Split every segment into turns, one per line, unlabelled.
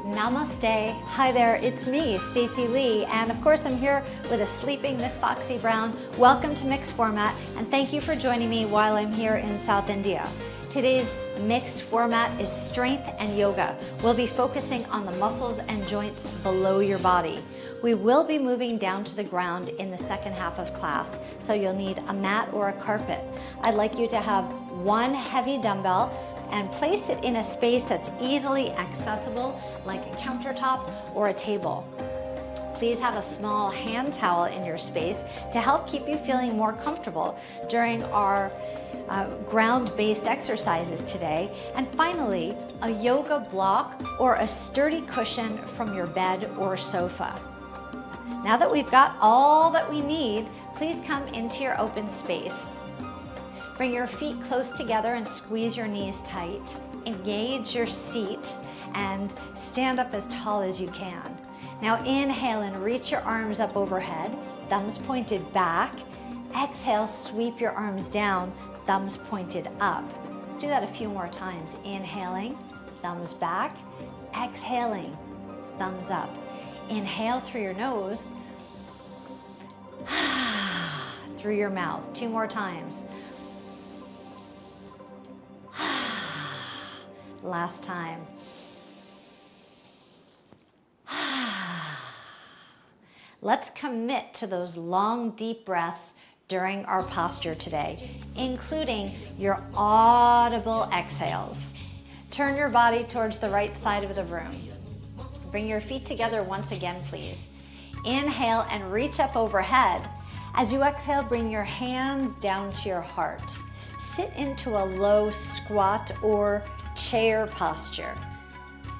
Namaste. Hi there, it's me, Stacey Lei, and of course I'm here with a sleeping Miss Foxy Brown. Welcome to Mixed Format, and thank you for joining me while I'm here in South India. Today's mixed format is strength and yoga. We'll be focusing on the muscles and joints below your body. We will be moving down to the ground in the second half of class, so you'll need a mat or a carpet. I'd like you to have one heavy dumbbell and place it in a space that's easily accessible, like a countertop or a table. Please have a small hand towel in your space to help keep you feeling more comfortable during our ground-based exercises today. And finally, a yoga block or a sturdy cushion from your bed or sofa. Now that we've got all that we need, please come into your open space. Bring your feet close together and squeeze your knees tight. Engage your seat and stand up as tall as you can. Now inhale and reach your arms up overhead, thumbs pointed back. Exhale, sweep your arms down, thumbs pointed up. Let's do that a few more times. Inhaling, thumbs back. Exhaling, thumbs up. Inhale through your nose, through your mouth. Two more times. Last time. Let's commit to those long, deep breaths during our posture today, including your audible exhales. Turn your body towards the right side of the room. Bring your feet together once again, please. Inhale and reach up overhead. As you exhale, bring your hands down to your heart. Sit into a low squat or chair posture.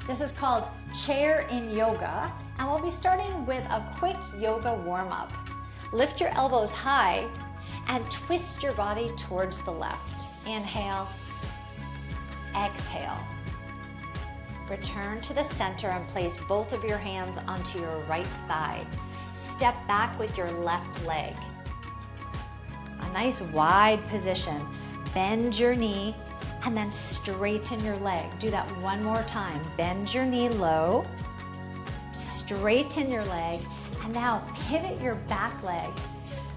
This is called chair in yoga, and we'll be starting with a quick yoga warm-up. Lift your elbows high and twist your body towards the left. Inhale, exhale. Return to the center and place both of your hands onto your right thigh. Step back with your left leg. A nice wide position. Bend your knee and then straighten your leg. Do that one more time. Bend your knee low, straighten your leg, and now pivot your back leg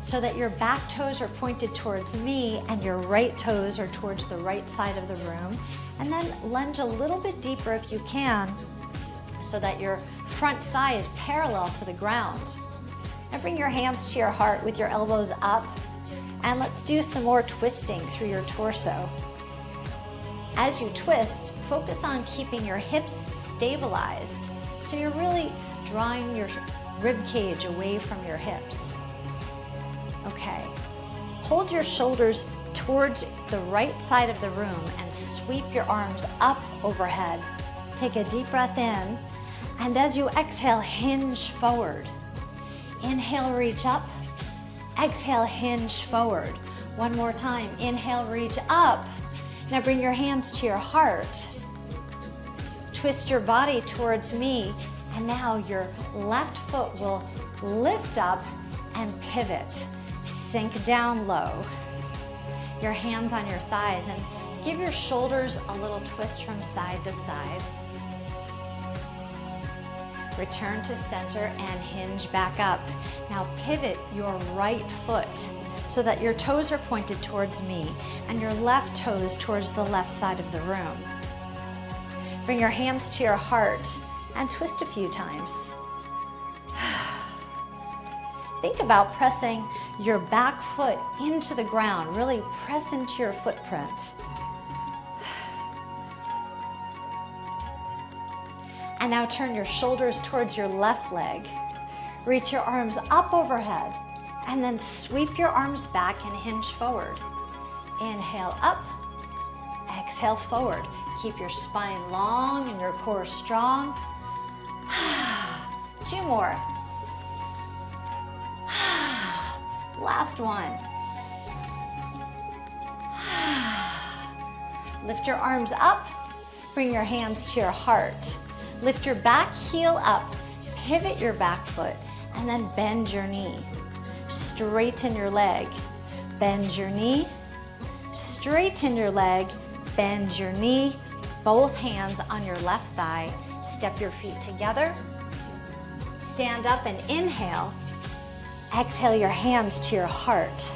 so that your back toes are pointed towards me and your right toes are towards the right side of the room. And then lunge a little bit deeper if you can so that your front thigh is parallel to the ground. And bring your hands to your heart with your elbows up. And let's do some more twisting through your torso. As you twist, focus on keeping your hips stabilized. So you're really drawing your rib cage away from your hips. Okay. Hold your shoulders towards the right side of the room and sweep your arms up overhead. Take a deep breath in, and as you exhale, hinge forward. Inhale, reach up. Exhale, hinge forward. One more time. Inhale, reach up. Now bring your hands to your heart. Twist your body towards me, and now your left foot will lift up and pivot. Sink down low. Your hands on your thighs and give your shoulders a little twist from side to side. Return to center and hinge back up. Now pivot your right foot so that your toes are pointed towards me and your left toes towards the left side of the room. Bring your hands to your heart and twist a few times. Think about pressing your back foot into the ground. Really press into your footprint. And now turn your shoulders towards your left leg. Reach your arms up overhead and then sweep your arms back and hinge forward. Inhale up, exhale forward. Keep your spine long and your core strong. Two more. Last one. Lift your arms up, bring your hands to your heart. Lift your back heel up, pivot your back foot, and then bend your knee. Straighten your leg, bend your knee, straighten your leg, bend your knee, both hands on your left thigh. Step your feet together. Stand up and inhale. Exhale your hands to your heart.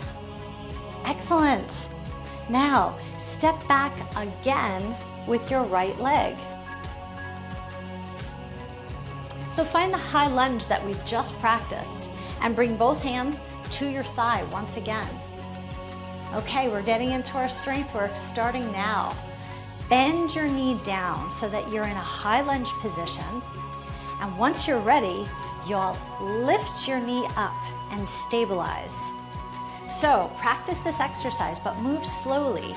Excellent. Now, step back again with your right leg. So find the high lunge that we've just practiced and bring both hands to your thigh once again. Okay, we're getting into our strength work starting now. Bend your knee down so that you're in a high lunge position. And once you're ready, you'll lift your knee up and stabilize. So practice this exercise, but move slowly.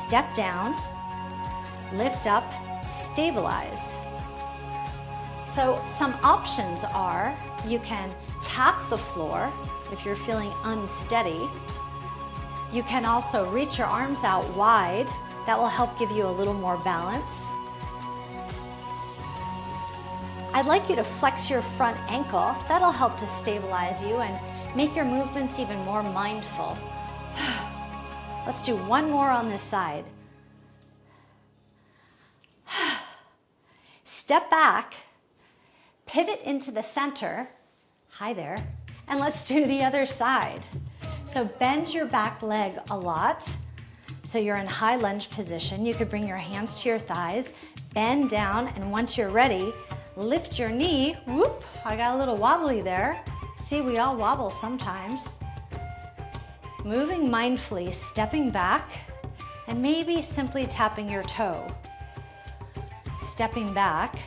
Step down, lift up, stabilize. So some options are you can tap the floor if you're feeling unsteady. You can also reach your arms out wide. That will help give you a little more balance. I'd like you to flex your front ankle. That'll help to stabilize you and make your movements even more mindful. Let's do one more on this side. Step back, pivot into the center. Hi there. And let's do the other side. So bend your back leg a lot. So you're in high lunge position. You could bring your hands to your thighs, bend down, and once you're ready, lift your knee. Whoop, I got a little wobbly there. See, we all wobble sometimes. Moving mindfully, stepping back, and maybe simply tapping your toe. Stepping back,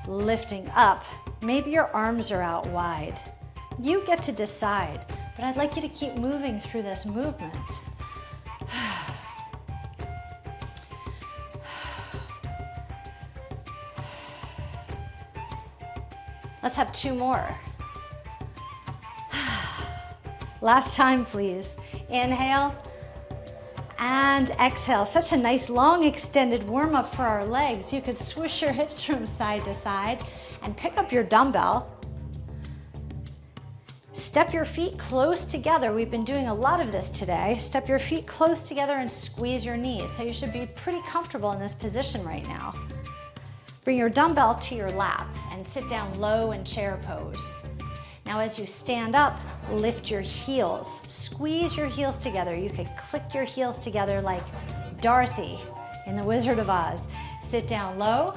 lifting up. Maybe your arms are out wide. You get to decide, but I'd like you to keep moving through this movement. Let's have two more. Last time, please. Inhale and exhale. Such a nice long extended warm up for our legs. You could swoosh your hips from side to side and pick up your dumbbell. Step your feet close together. We've been doing a lot of this today. Step your feet close together and squeeze your knees. So you should be pretty comfortable in this position right now. Bring your dumbbell to your lap and sit down low in chair pose. Now as you stand up, lift your heels. Squeeze your heels together. You could click your heels together like Dorothy in The Wizard of Oz. Sit down low,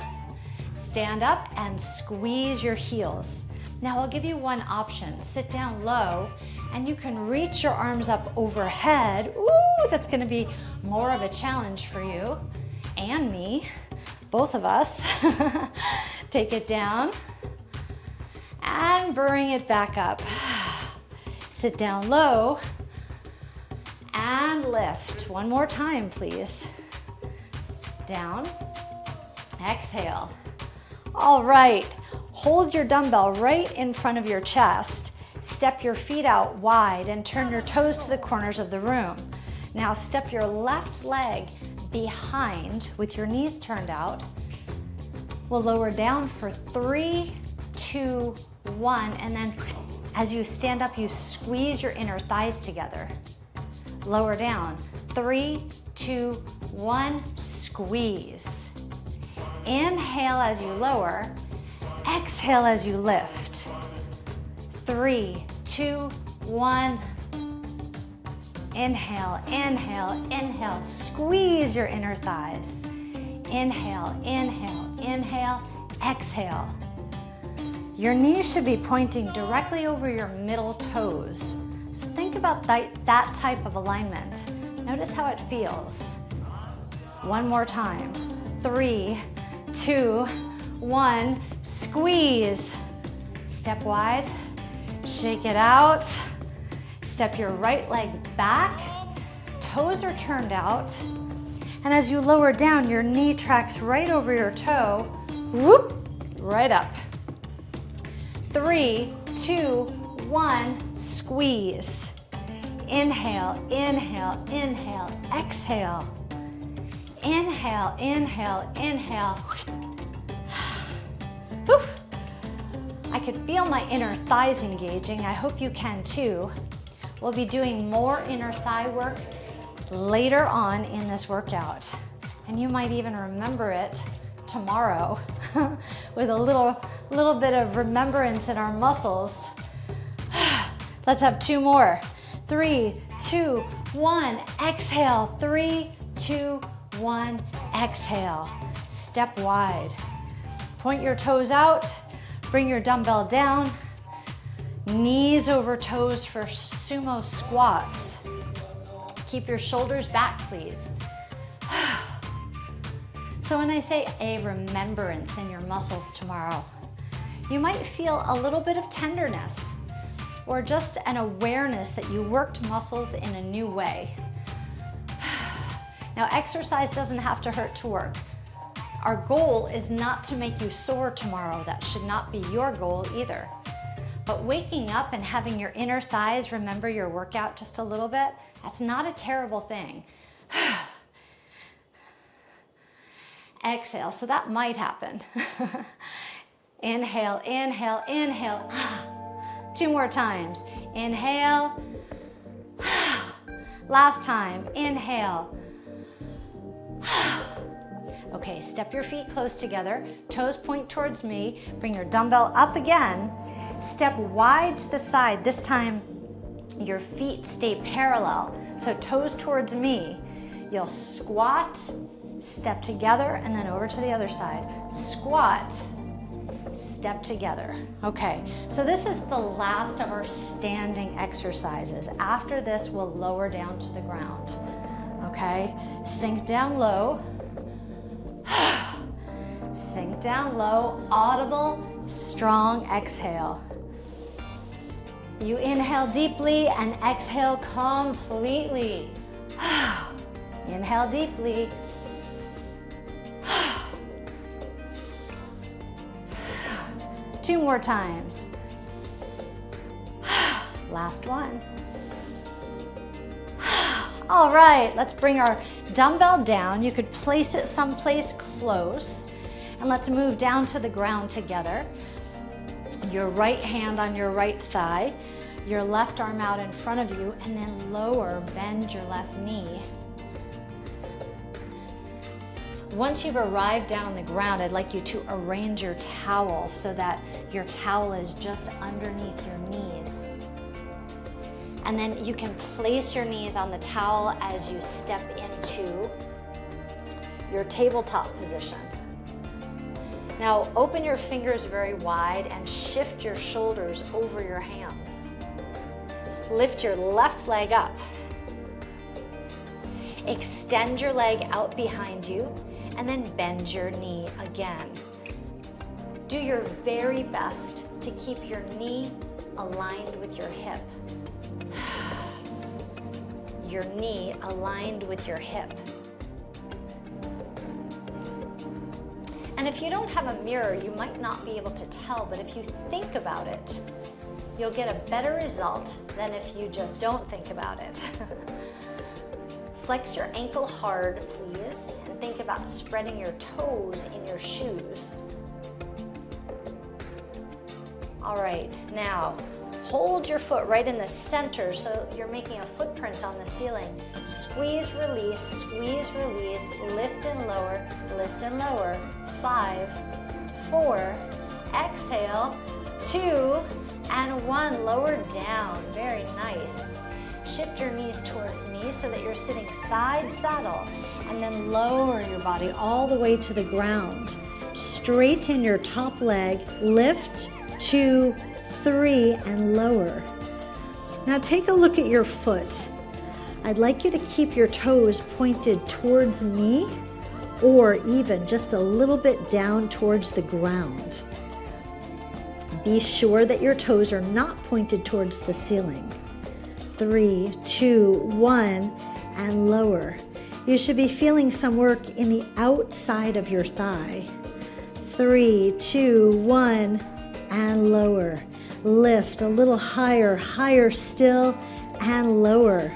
stand up, and squeeze your heels. Now I'll give you one option. Sit down low, and you can reach your arms up overhead. Ooh, that's gonna be more of a challenge for you and me. Both of us. Take it down and bring it back up. Sit down low and lift. One more time, please. Down, exhale. All right, hold your dumbbell right in front of your chest. Step your feet out wide and turn your toes to the corners of the room. Now step your left leg behind with your knees turned out. We'll lower down for 3, 2, 1, and then as you stand up, you squeeze your inner thighs together. Lower down, 3, 2, 1, squeeze. Inhale as you lower, exhale as you lift. 3, 2, 1. Inhale, inhale, inhale. Squeeze your inner thighs. Inhale, inhale, inhale, exhale. Your knees should be pointing directly over your middle toes. So think about that type of alignment. Notice how it feels. One more time. 3, 2, 1, squeeze. Step wide, shake it out. Step your right leg back, toes are turned out, and as you lower down, your knee tracks right over your toe, whoop, right up. 3, 2, 1, squeeze. Inhale, inhale, inhale, exhale. Inhale, inhale, inhale. Whew. I could feel my inner thighs engaging. I hope you can too. We'll be doing more inner thigh work later on in this workout. And you might even remember it tomorrow with a little bit of remembrance in our muscles. Let's have 2 more. 3, 2, 1, exhale. 3, 2, 1, exhale. Step wide. Point your toes out, bring your dumbbell down, knees over toes for sumo squats. Keep your shoulders back, please. So when I say a remembrance in your muscles tomorrow, you might feel a little bit of tenderness or just an awareness that you worked muscles in a new way. Now, exercise doesn't have to hurt to work. Our goal is not to make you sore tomorrow. That should not be your goal either. But waking up and having your inner thighs remember your workout just a little bit, that's not a terrible thing. Exhale, so that might happen. Inhale, inhale, inhale. 2 more times. Inhale. Last time, inhale. Okay, step your feet close together, toes point towards me, bring your dumbbell up again, step wide to the side. This time, your feet stay parallel, so toes towards me. You'll squat, step together, and then over to the other side. Squat, step together. Okay, so this is the last of our standing exercises. After this, we'll lower down to the ground. Okay, sink down low. Sink down low, audible, strong exhale. You inhale deeply and exhale completely. Inhale deeply. Two more times. Last one. All right, let's bring our dumbbell down. You could place it someplace close. And let's move down to the ground together. Your right hand on your right thigh, your left arm out in front of you, and then lower, bend your left knee. Once you've arrived down on the ground, I'd like you to arrange your towel so that your towel is just underneath your knees. And then you can place your knees on the towel as you step into your tabletop position. Now open your fingers very wide and shift your shoulders over your hands. Lift your left leg up. Extend your leg out behind you and then bend your knee again. Do your very best to keep your knee aligned with your hip. Your knee aligned with your hip. And if you don't have a mirror, you might not be able to tell, but if you think about it, you'll get a better result than if you just don't think about it. Flex your ankle hard, please, and think about spreading your toes in your shoes. All right, now hold your foot right in the center so you're making a footprint on the ceiling. Squeeze, release, lift and lower. 5, 4, exhale, 2, and 1, lower down, very nice. Shift your knees towards me so that you're sitting side saddle, and then lower your body all the way to the ground. Straighten your top leg, lift, 2, 3, and lower. Now take a look at your foot. I'd like you to keep your toes pointed towards me or even just a little bit down towards the ground. Be sure that your toes are not pointed towards the ceiling. 3, 2, 1, and lower. You should be feeling some work in the outside of your thigh. 3, 2, 1, and lower. Lift a little higher, higher still, and lower.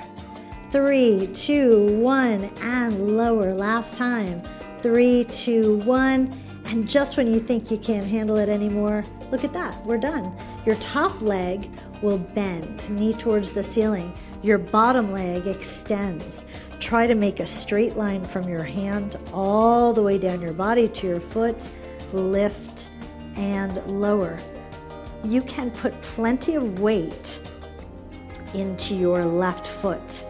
3, 2, 1, and lower. Last time. 3, 2, 1, and just when you think you can't handle it anymore, look at that, we're done. Your top leg will bend, knee towards the ceiling. Your bottom leg extends.
try to make a straight line from your hand all the way down your body to your foot, lift and lower. You can put plenty of weight into your left foot.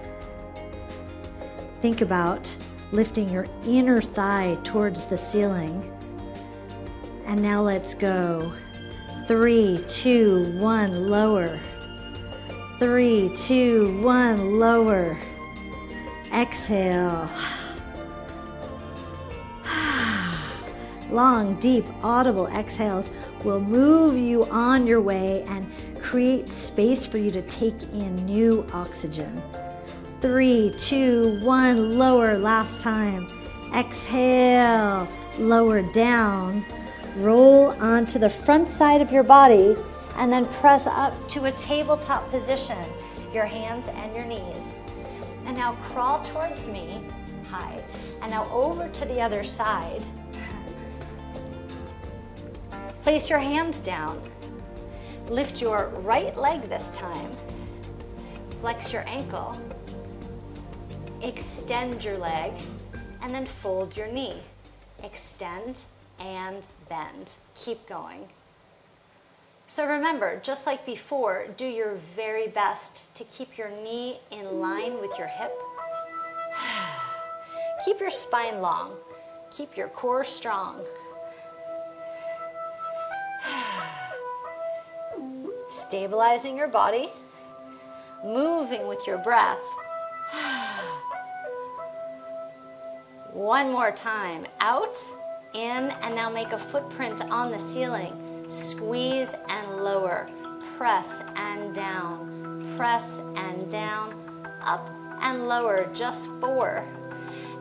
Think about lifting your inner thigh towards the ceiling. And now let's go. 3, 2, 1, lower. 3, 2, 1, lower. Exhale. Long, deep, audible exhales will move you on your way and create space for you to take in new oxygen. 3, 2, 1, lower, last time. Exhale, lower down. Roll onto the front side of your body and then press up to a tabletop position, your hands and your knees. And now crawl towards me, high, and now over to the other side. Place your hands down. Lift your right leg this time. Flex your ankle. Extend your leg, and then fold your knee. Extend and bend. Keep going. So remember, just like before, do your very best to keep your knee in line with your hip. Keep your spine long. Keep your core strong. Stabilizing your body, moving with your breath. One more time. Out, in, and now make a footprint on the ceiling. Squeeze and lower. Press and down. Press and down. Up and lower. Just 4.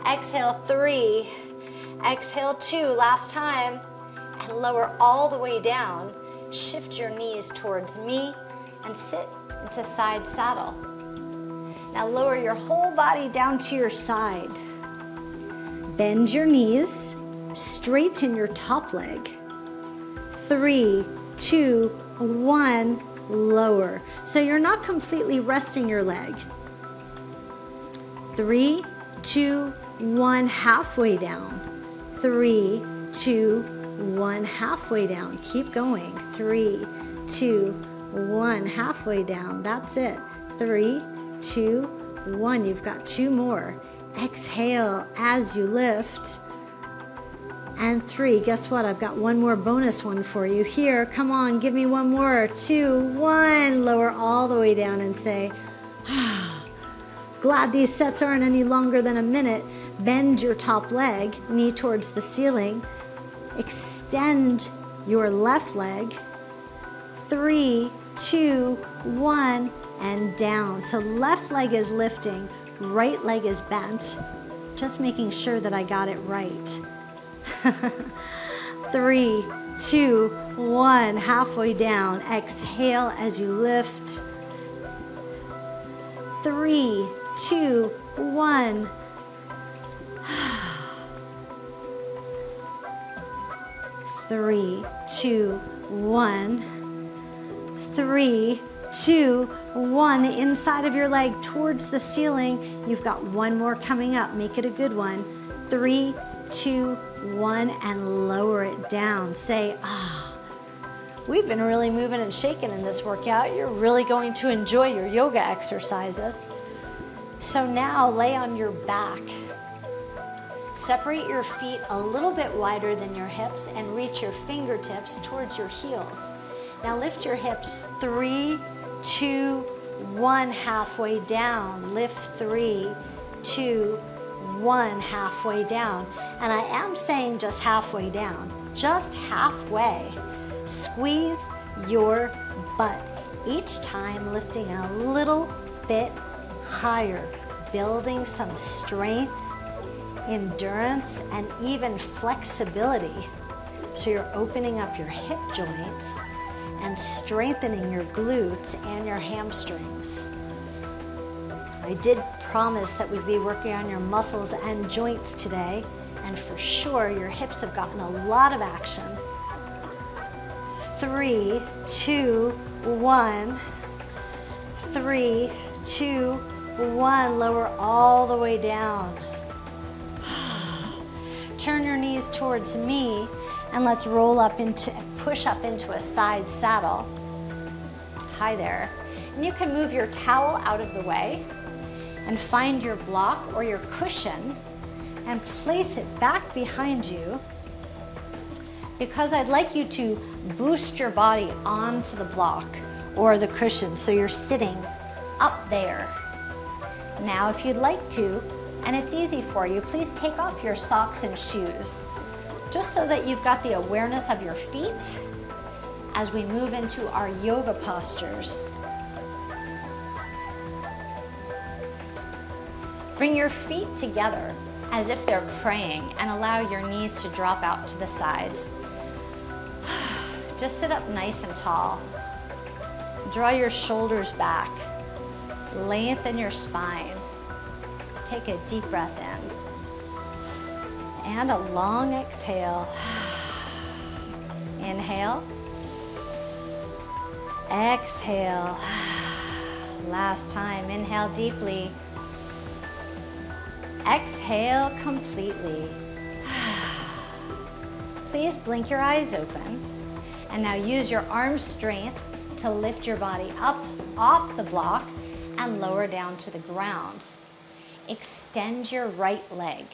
Exhale 3. Exhale 2. Last time. And lower all the way down. Shift your knees towards me and sit into side saddle. Now lower your whole body down to your side. Bend your knees, straighten your top leg. 3, 2, 1, lower. So you're not completely resting your leg. 3, 2, 1, halfway down. 3, 2, 1, halfway down. Keep going. 3, 2, 1, halfway down. That's it. 3, 2, 1. You've got 2 more. Exhale as you lift. And 3. Guess what? I've got one more bonus one for you. Here, come on, give me one more. 2, 1. Lower all the way down and say, glad these sets aren't any longer than a minute. Bend your top leg, knee towards the ceiling. Extend your left leg. 3, 2, 1, and down. So left leg is lifting, right leg is bent. Just making sure that I got it right. 3, 2, 1, halfway down. Exhale as you lift. 3, 2, 1. 3, 2, 1. 3, 2, 1. The inside of your leg towards the ceiling. You've got one more coming up. Make it a good one. 3, 2, 1, and lower it down. Say, we've been really moving and shaking in this workout. You're really going to enjoy your yoga exercises. So now lay on your back. Separate your feet a little bit wider than your hips and reach your fingertips towards your heels. Now lift your hips. 3, 2, 1, halfway down. Lift. 3, 2, 1, halfway down. And I am saying just halfway down, just halfway. Squeeze your butt. Each time lifting a little bit higher, building some strength, endurance, and even flexibility. So you're opening up your hip joints and strengthening your glutes and your hamstrings. I did promise that we'd be working on your muscles and joints today, and for sure your hips have gotten a lot of action. 3, 2, 1. 3, 2, 1, lower all the way down. Turn your knees towards me and let's roll up into, push up into a side saddle. Hi there. And you can move your towel out of the way and find your block or your cushion and place it back behind you, because I'd like you to boost your body onto the block or the cushion so you're sitting up there. Now if you'd like to, and it's easy for you, please take off your socks and shoes, just so that you've got the awareness of your feet as we move into our yoga postures. Bring your feet together as if they're praying and allow your knees to drop out to the sides. Just sit up nice and tall. Draw your shoulders back. Lengthen your spine. Take a deep breath in. And a long exhale. Inhale. Exhale. Last time, inhale deeply. Exhale completely. Please blink your eyes open. And now use your arm strength to lift your body up off the block and lower down to the ground. Extend your right leg.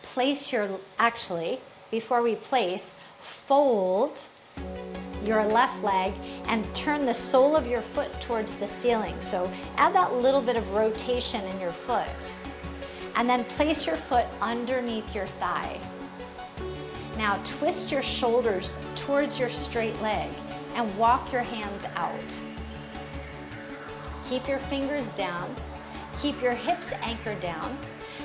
Place your, actually, before we place, fold your left leg and turn the sole of your foot towards the ceiling. So add that little bit of rotation in your foot. And then place your foot underneath your thigh. Now twist your shoulders towards your straight leg and walk your hands out. Keep your fingers down, keep your hips anchored down,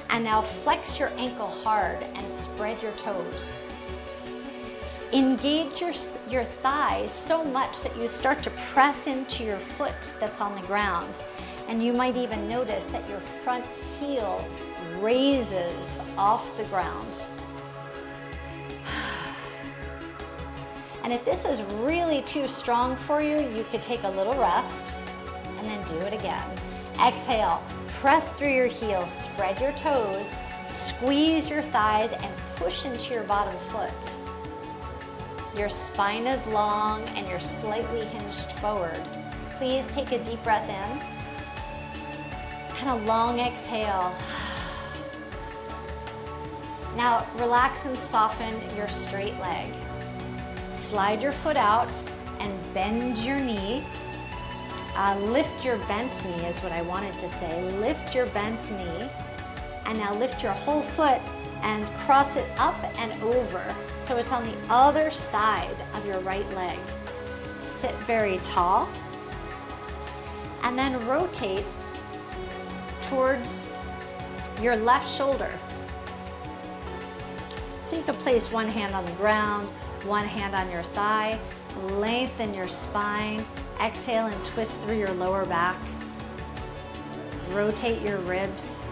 and now flex your ankle hard and spread your toes. Engage your thighs so much that you start to press into your foot that's on the ground. And you might even notice that your front heel raises off the ground. And if this is really too strong for you, you could take a little rest and then do it again. Exhale, press through your heels, spread your toes, squeeze your thighs and push into your bottom foot. Your spine is long and you're slightly hinged forward. Please take a deep breath in and a long exhale. Now relax and soften your straight leg. Slide your foot out and bend your knee. Lift your bent knee is what I wanted to say. Lift your bent knee and now lift your whole foot and cross it up and over so it's on the other side of your right leg. Sit very tall and then rotate towards your left shoulder. So you can place one hand on the ground, one hand on your thigh, lengthen your spine, exhale and twist through your lower back. Rotate your ribs.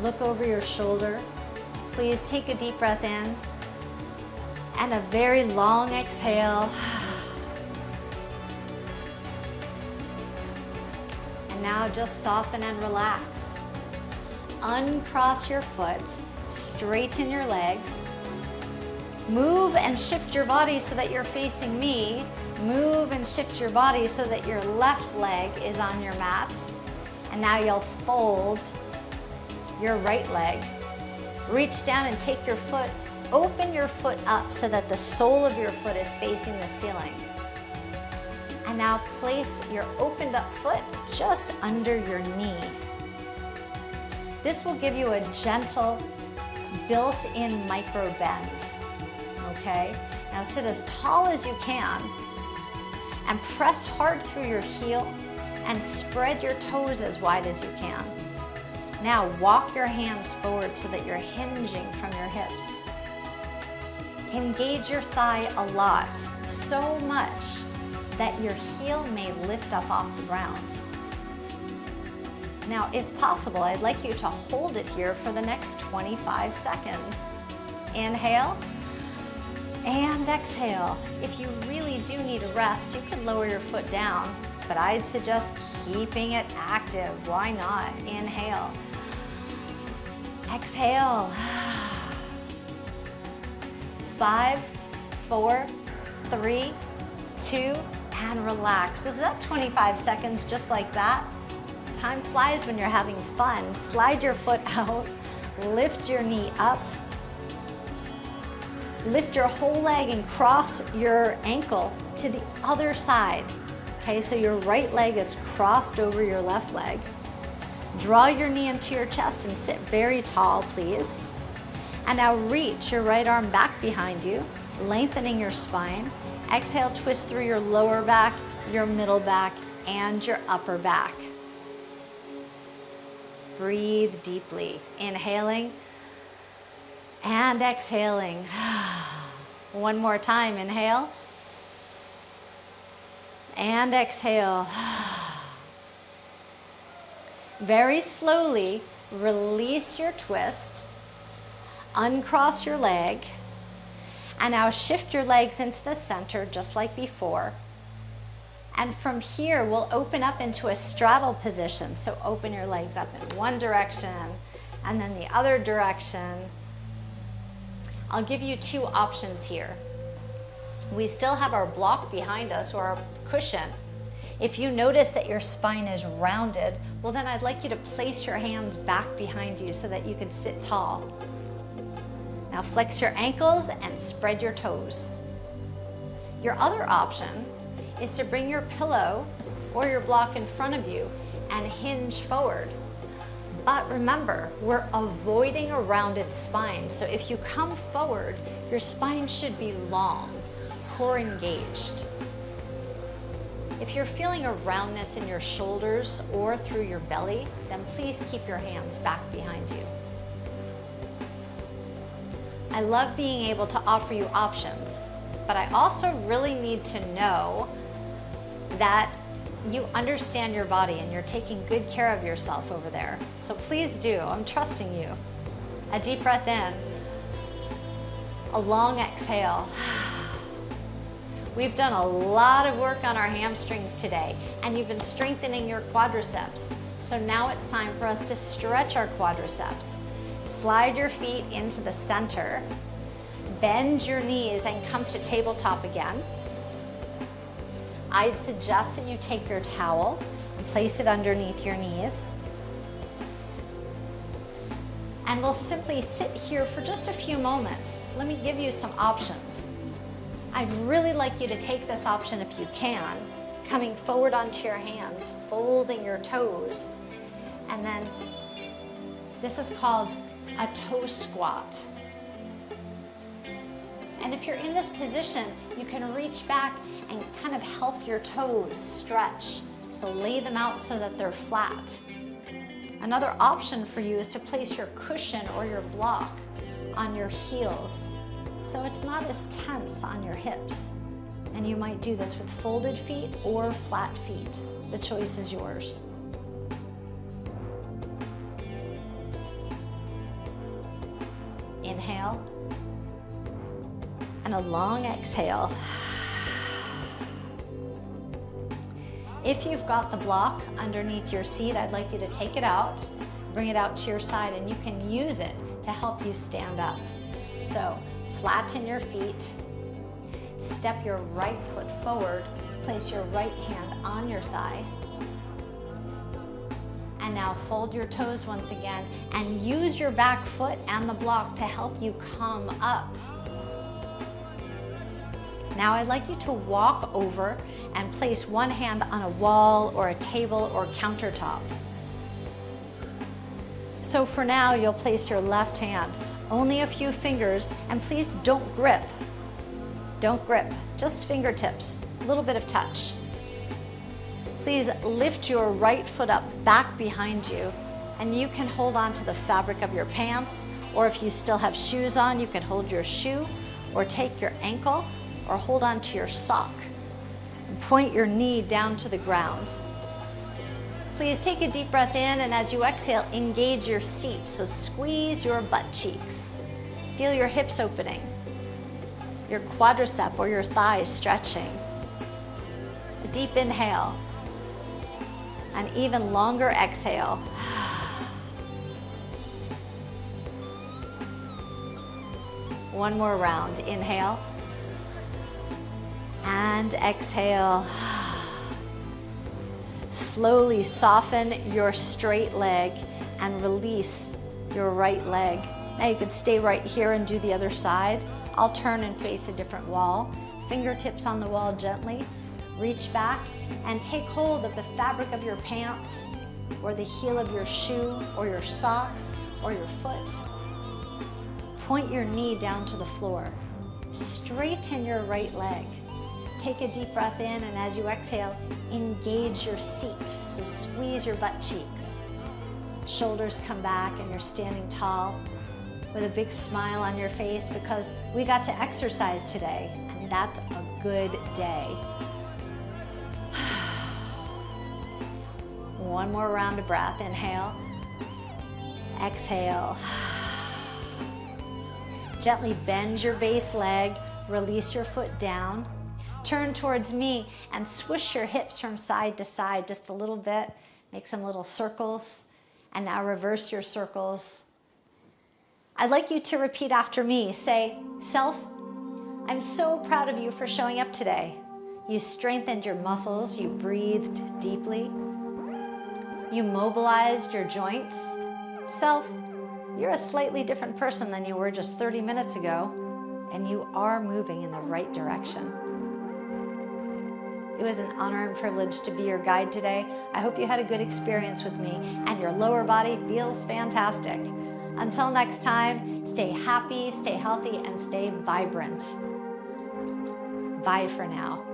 Look over your shoulder. Please take a deep breath in and a very long exhale. And now just soften and relax. Uncross your foot, straighten your legs. Move and shift your body so that you're facing me. Move and shift your body so that your left leg is on your mat. And now you'll fold your right leg. Reach down and take your foot, open your foot up so that the sole of your foot is facing the ceiling. And now place your opened up foot just under your knee. This will give you a gentle, built-in micro bend. Okay? Now sit as tall as you can and press hard through your heel and spread your toes as wide as you can. Now walk your hands forward so that you're hinging from your hips. Engage your thigh a lot, so much that your heel may lift up off the ground. Now, if possible, I'd like you to hold it here for the next 25 seconds. Inhale.
And exhale. If you really do need a rest, you can lower your foot down, but I'd suggest keeping it active. Why not? Inhale. Exhale. 5, 4, 3, 2, and relax. Is that 25 seconds just like that? Time flies when you're having fun. Slide your foot out, lift your knee up, lift your whole leg and cross your ankle to the other side. Okay, so your right leg is crossed over your left leg. Draw your knee into your chest and sit very tall, please. And now reach your right arm back behind you, lengthening your spine. Exhale, twist through your lower back, your middle back, and your upper back. Breathe deeply, inhaling and exhaling. One more time, inhale and exhale. Very slowly, release your twist, uncross your leg, and now shift your legs into the center just like before. And from here, we'll open up into a straddle position. So open your legs up in one direction and then the other direction. I'll give you two options here. We still have our block behind us, or our cushion. If you notice that your spine is rounded, well then I'd like you to place your hands back behind you so that you can sit tall. Now flex your ankles and spread your toes. Your other option is to bring your pillow or your block in front of you and hinge forward. But remember, we're avoiding a rounded spine. So if you come forward, your spine should be long, core engaged. If you're feeling a roundness in your shoulders or through your belly, then please keep your hands back behind you. I love being able to offer you options, but I also really need to know that you understand your body and you're taking good care of yourself over there. So please do, I'm trusting you. A deep breath in, a long exhale. We've done a lot of work on our hamstrings today, and you've been strengthening your quadriceps. So now it's time for us to stretch our quadriceps. Slide your feet into the center, bend your knees and come to tabletop again. I suggest that you take your towel and place it underneath your knees. And we'll simply sit here for just a few moments. Let me give you some options. I'd really like you to take this option if you can, coming forward onto your hands, folding your toes, and then this is called a toe squat. And if you're in this position, you can reach back and kind of help your toes stretch. So lay them out so that they're flat. Another option for you is to place your cushion or your block on your heels, so it's not as tense on your hips. And you might do this with folded feet or flat feet. The choice is yours. Inhale and a long exhale. If you've got the block underneath your seat, I'd like you to take it out, bring it out to your side, and you can use it to help you stand up. So flatten your feet, step your right foot forward, place your right hand on your thigh, and now fold your toes once again and use your back foot and the block to help you come up. Now I'd like you to walk over and place one hand on a wall or a table or countertop. So for now, you'll place your left hand, only a few fingers, and please don't grip. Don't grip, just fingertips, a little bit of touch. Please lift your right foot up back behind you, and you can hold on to the fabric of your pants, or if you still have shoes on, you can hold your shoe, or take your ankle, or hold on to your sock. And point your knee down to the ground. Please take a deep breath in, and as you exhale, engage your seat. So squeeze your butt cheeks. Feel your hips opening. your quadricep or your thighs stretching. A deep inhale. An even longer exhale. One more round. Inhale. And exhale. Slowly soften your straight leg and release your right leg. Now you could stay right here and do the other side. I'll turn and face a different wall. Fingertips on the wall gently. Reach back and take hold of the fabric of your pants or the heel of your shoe or your socks or your foot. Point your knee down to the floor. Straighten your right leg. Take a deep breath in, and as you exhale, engage your seat. So squeeze your butt cheeks. Shoulders come back and you're standing tall with a big smile on your face because we got to exercise today, and that's a good day. One more round of breath. Inhale. Exhale. Gently bend your base leg. Release your foot down. Turn towards me and swish your hips from side to side just a little bit. Make some little circles. And now reverse your circles. I'd like you to repeat after me. Say, self, I'm so proud of you for showing up today. You strengthened your muscles. You breathed deeply. You mobilized your joints. Self, you're a slightly different person than you were just 30 minutes ago, and you are moving in the right direction. It was an honor and privilege to be your guide today. I hope you had a good experience with me and your lower body feels fantastic. Until next time, stay happy, stay healthy, and stay vibrant. Bye for now.